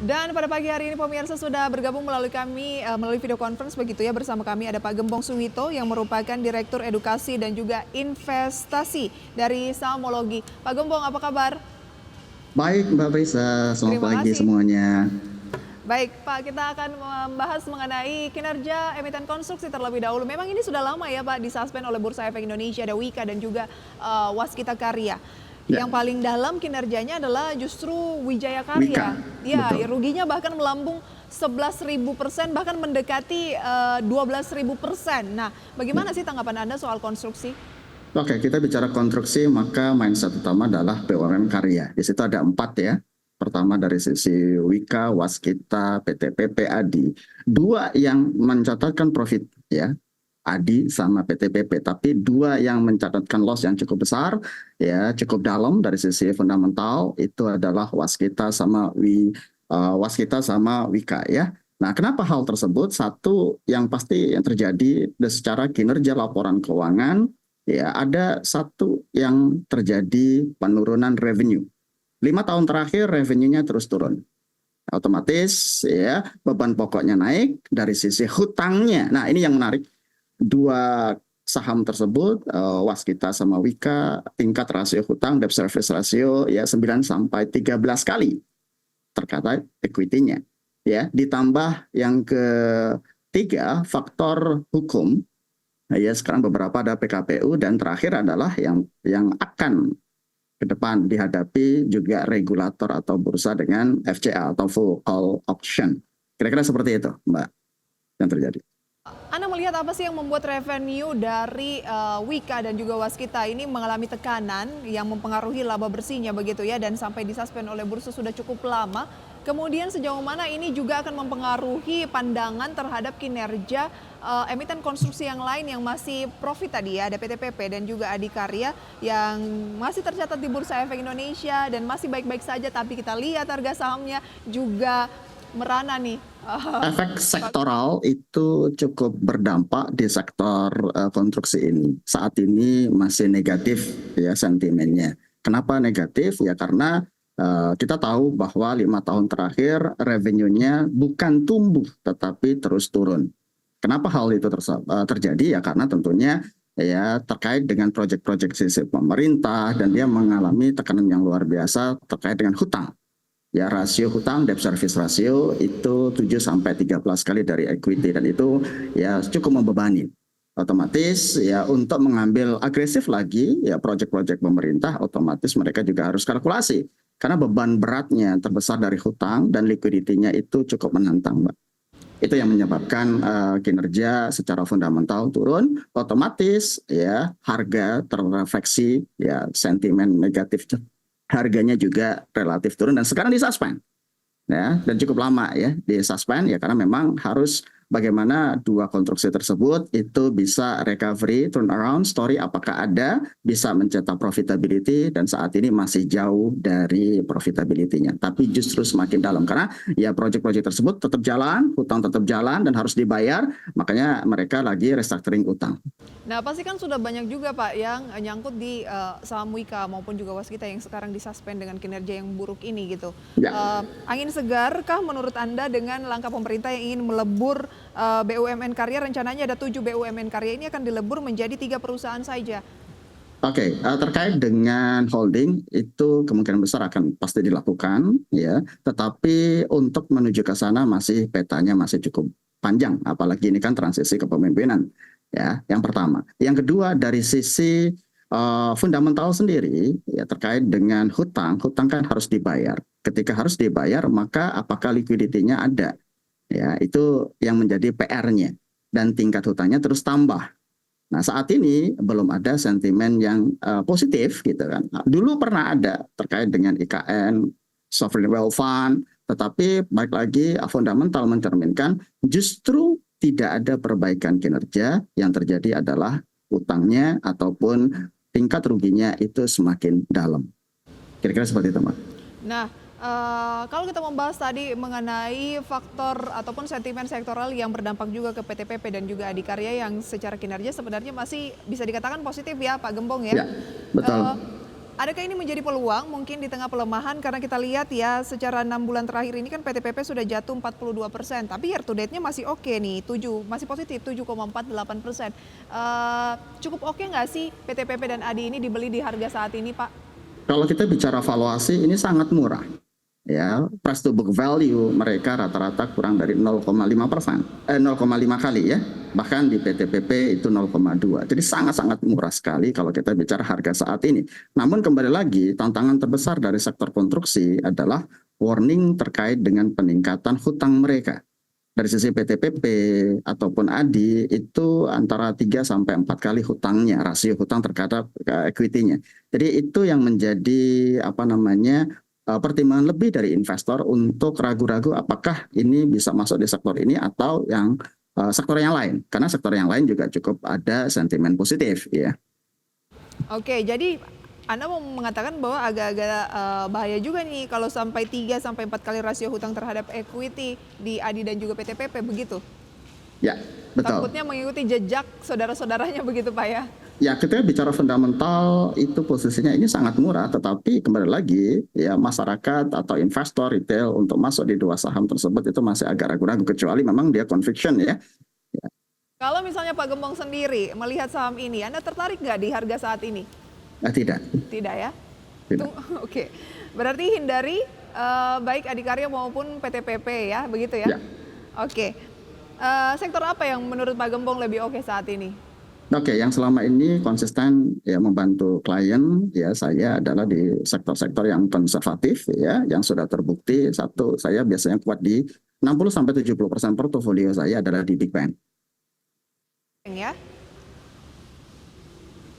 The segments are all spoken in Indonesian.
Dan pada pagi hari ini pemirsa sudah bergabung melalui video conference begitu ya, bersama kami ada Pak Gembong Suwito yang merupakan Direktur Edukasi dan juga Investasi dari Samologi. Pak Gembong, apa kabar? Baik Mbak Prisa, selamat Terima pagi kasih. semuanya. Baik Pak, kita akan membahas mengenai kinerja emiten konstruksi terlebih dahulu. Memang ini sudah lama ya Pak disuspend oleh Bursa Efek Indonesia, ada Wika dan juga Waskita Karya. Ya, Yang paling dalam kinerjanya adalah justru Wijaya Wika, Karya. Ya, betul. ruginya bahkan melambung 11.000%, bahkan mendekati 12.000%. Nah, bagaimana sih tanggapan Anda soal konstruksi? Oke, kita bicara konstruksi, maka mindset utama adalah BUMN karya. Di situ ada 4 ya. Pertama dari sisi Wika, Waskita, PT PP, ADI. 2 yang mencatatkan profit ya, ADI sama PT PP. Tapi 2 yang mencatatkan loss yang cukup besar, ya cukup dalam dari sisi fundamental, itu adalah Waskita sama Wika ya. Nah, kenapa hal tersebut? Satu yang pasti yang terjadi secara kinerja laporan keuangan, ya ada satu yang terjadi penurunan revenue. 5 tahun terakhir revenue-nya terus turun. Otomatis ya beban pokoknya naik dari sisi hutangnya. Nah, ini yang menarik. 2 saham tersebut, Waskita sama Wika, tingkat rasio hutang debt service ratio ya 9 sampai 13 kali terkait equity-nya. Ya, ditambah yang ketiga faktor hukum. Nah, ya sekarang beberapa ada PKPU dan terakhir adalah yang akan ke depan dihadapi juga regulator atau bursa dengan FCA atau full call auction. Kira-kira seperti itu, Mbak, yang terjadi. Anda melihat apa sih yang membuat revenue dari Wika dan juga Waskita ini mengalami tekanan yang mempengaruhi laba bersihnya begitu ya, dan sampai disuspend oleh bursa sudah cukup lama. Kemudian sejauh mana ini juga akan mempengaruhi pandangan terhadap kinerja emiten konstruksi yang lain yang masih profit tadi ya, ada PT PP dan juga Adikarya yang masih tercatat di Bursa Efek Indonesia dan masih baik-baik saja, tapi kita lihat harga sahamnya juga merana nih. Efek sektoral itu cukup berdampak di sektor konstruksi ini. Saat ini masih negatif ya sentimennya. Kenapa negatif? Ya karena kita tahu bahwa 5 tahun terakhir revenue-nya bukan tumbuh tetapi terus turun. Kenapa hal itu terjadi? Ya karena tentunya ya terkait dengan proyek-proyek sisi pemerintah dan dia mengalami tekanan yang luar biasa terkait dengan hutang. Ya rasio hutang debt service ratio itu 7 sampai 13 kali dari equity dan itu ya cukup membebani. Otomatis ya untuk mengambil agresif lagi ya proyek-proyek pemerintah otomatis mereka juga harus kalkulasi karena beban beratnya terbesar dari hutang dan liquidity-nya itu cukup menantang, Mbak. Itu yang menyebabkan kinerja secara fundamental turun, otomatis ya harga terrefleksi ya sentimen negatif harganya juga relatif turun dan sekarang disuspend ya dan cukup lama ya disuspend ya karena memang harus bagaimana 2 konstruksi tersebut itu bisa recovery turnaround story apakah ada bisa mencetak profitability dan saat ini masih jauh dari profitability-nya tapi justru semakin dalam karena ya proyek-proyek tersebut tetap jalan, hutang tetap jalan dan harus dibayar makanya mereka lagi restructuring utang. Nah, pasti kan sudah banyak juga Pak yang nyangkut di saham Wika maupun juga Waskita yang sekarang disuspend dengan kinerja yang buruk ini gitu. Ya. Angin segarkah menurut Anda dengan langkah pemerintah yang ingin melebur BUMN Karya? Rencananya ada 7 BUMN Karya ini akan dilebur menjadi 3 perusahaan saja. Oke, terkait dengan holding itu kemungkinan besar akan pasti dilakukan ya, tetapi untuk menuju ke sana masih petanya masih cukup panjang, apalagi ini kan transisi kepemimpinan ya. Yang pertama, yang kedua dari sisi fundamental sendiri ya terkait dengan hutang kan harus dibayar. Ketika harus dibayar maka apakah liquidity-nya ada ya itu yang menjadi PR-nya dan tingkat hutangnya terus tambah. Nah saat ini belum ada sentimen yang positif gitu kan. Nah, dulu pernah ada terkait dengan IKN, sovereign wealth fund, tetapi baik lagi fundamental mencerminkan justru tidak ada perbaikan kinerja yang terjadi adalah utangnya ataupun tingkat ruginya itu semakin dalam. Kira-kira seperti itu, Mbak. Nah, kalau kita membahas tadi mengenai faktor ataupun sentimen sektoral yang berdampak juga ke PT PP dan juga Adikarya yang secara kinerja sebenarnya masih bisa dikatakan positif ya Pak Gembong ya. Ya, betul. adakah ini menjadi peluang mungkin di tengah pelemahan karena kita lihat ya secara 6 bulan terakhir ini kan PTPP sudah jatuh 42%, tapi year to date-nya masih oke nih, masih positif 7,48%. Cukup oke nggak sih PTPP dan ADI ini dibeli di harga saat ini, Pak? Kalau kita bicara valuasi ini sangat murah. Ya, price to book value mereka rata-rata kurang dari 0,5%, 0,5 kali ya. Bahkan di PTPP itu 0,2. Jadi sangat-sangat murah sekali kalau kita bicara harga saat ini. Namun kembali lagi, tantangan terbesar dari sektor konstruksi adalah warning terkait dengan peningkatan hutang mereka. Dari sisi PTPP ataupun ADI itu antara 3 sampai 4 kali hutangnya, rasio hutang terhadap equity-nya. Jadi itu yang menjadi pertimbangan lebih dari investor untuk ragu-ragu apakah ini bisa masuk di sektor ini atau yang sektor yang lain, karena sektor yang lain juga cukup ada sentimen positif ya. Oke, jadi Anda mau mengatakan bahwa agak-agak bahaya juga nih kalau sampai 3 sampai 4 kali rasio hutang terhadap equity di ADI dan juga PTPP begitu? Ya, betul. Takutnya mengikuti jejak saudara-saudaranya begitu Pak ya? Ya, kita bicara fundamental itu posisinya ini sangat murah, tetapi kembali lagi ya masyarakat atau investor retail untuk masuk di dua saham tersebut itu masih agak ragu-ragu kecuali memang dia conviction ya. Kalau misalnya Pak Gembong sendiri melihat saham ini, Anda tertarik nggak di harga saat ini? Tidak. Tidak ya? Tidak. Oke, berarti hindari baik Adikarya maupun PTPP ya, begitu ya? Ya. Oke, sektor apa yang menurut Pak Gembong lebih oke saat ini? Oke, yang selama ini konsisten ya membantu klien ya saya adalah di sektor-sektor yang konservatif ya, yang sudah terbukti. Satu, saya biasanya kuat di 60-70% portofolio saya adalah di big bank. Ya,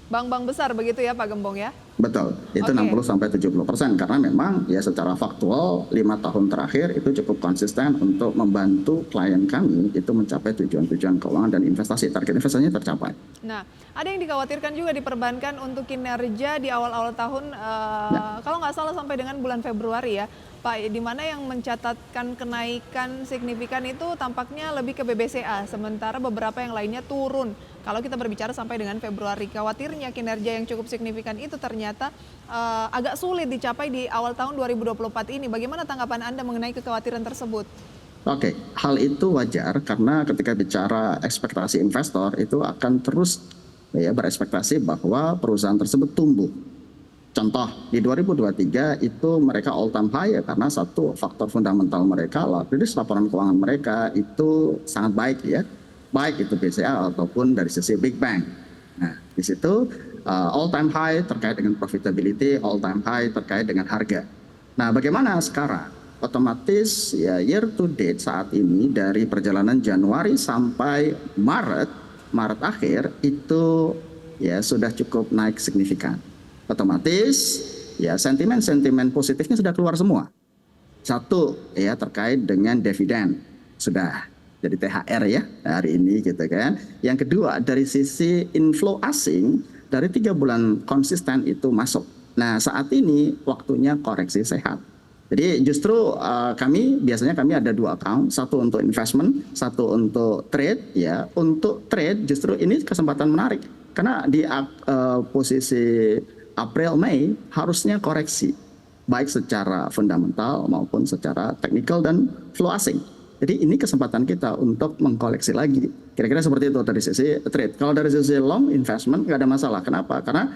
bank-bank besar begitu ya Pak Gembong ya? Betul, itu Oke. 60-70% karena memang ya secara faktual 5 tahun terakhir itu cukup konsisten untuk membantu klien kami itu mencapai tujuan-tujuan keuangan dan investasi, target investasinya tercapai. Nah, ada yang dikhawatirkan juga di perbankan untuk kinerja di awal-awal tahun, kalau nggak salah sampai dengan bulan Februari ya, Pak, di mana yang mencatatkan kenaikan signifikan itu tampaknya lebih ke BBCA, sementara beberapa yang lainnya turun. Kalau kita berbicara sampai dengan Februari, khawatirnya kinerja yang cukup signifikan itu ternyata agak sulit dicapai di awal tahun 2024 ini. Bagaimana tanggapan Anda mengenai kekhawatiran tersebut? Oke, hal itu wajar karena ketika bicara ekspektasi investor itu akan terus ya berekspektasi bahwa perusahaan tersebut tumbuh. Contoh, di 2023 itu mereka all time high ya karena satu faktor fundamental mereka, rilis laporan keuangan mereka itu sangat baik ya. Baik itu BCA ataupun dari sisi big bank. Nah, di situ all time high terkait dengan profitability, all time high terkait dengan harga. Nah, bagaimana sekarang? Otomatis ya year to date saat ini dari perjalanan Januari sampai Maret akhir itu ya sudah cukup naik signifikan. Otomatis ya sentimen-sentimen positifnya sudah keluar semua. Satu ya terkait dengan dividen sudah jadi THR ya hari ini gitu kan. Yang kedua dari sisi inflow asing dari 3 bulan konsisten itu masuk. Nah saat ini waktunya koreksi sehat. Jadi justru biasanya kami ada 2 account, satu untuk investment, satu untuk trade ya. Untuk trade justru ini kesempatan menarik karena di posisi April Mei harusnya koreksi baik secara fundamental maupun secara teknikal dan flow asing. Jadi ini kesempatan kita untuk mengkoleksi lagi. Kira-kira seperti itu dari sisi trade. Kalau dari sisi long investment nggak ada masalah. Kenapa? Karena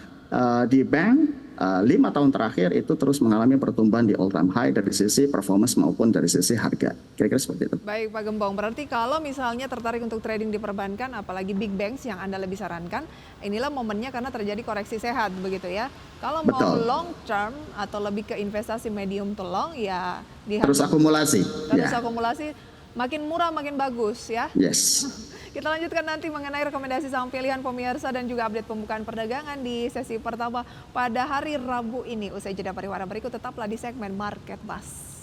di bank 5 tahun terakhir itu terus mengalami pertumbuhan di all time high dari sisi performance maupun dari sisi harga. Kira-kira seperti itu. Baik Pak Gembong, berarti kalau misalnya tertarik untuk trading di perbankan, apalagi big banks yang Anda lebih sarankan, inilah momennya karena terjadi koreksi sehat begitu ya. Kalau mau Betul. long term atau lebih ke investasi medium to long ya Terus akumulasi. terus Ya. akumulasi, makin murah makin bagus ya. Yes. Kita lanjutkan nanti mengenai rekomendasi saham pilihan pemirsa dan juga update pembukaan perdagangan di sesi pertama pada hari Rabu ini. Usai jeda pariwara berikut tetaplah di segmen Market Buzz.